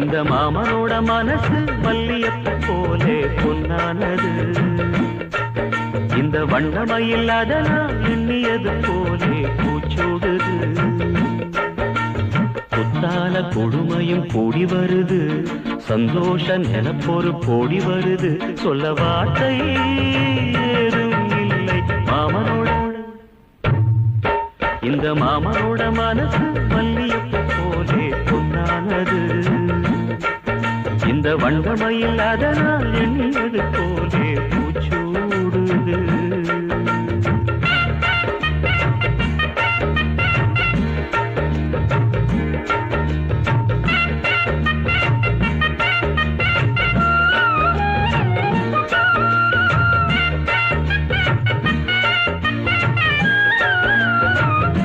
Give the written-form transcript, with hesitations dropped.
இந்த மாமனோட மனசு மல்லியப்ப போலே பொன்னானது. இந்த வண்ணமயில் அதனால் எண்ணியது போலே பூச்சோடுது. குத்தால கொடுமையும் கூடி வருது, சந்தோஷ நிலப்பொரு கோடி வருது. சொல்ல வார்த்தை ஏதும் இல்லை மாமனோட. இந்த மாமனோட மனசு மல்லியப்ப போலே பொன்னானது. இந்த வண்ணமயில் அதனால் எண்ணியது போலே பூச்சூடுது.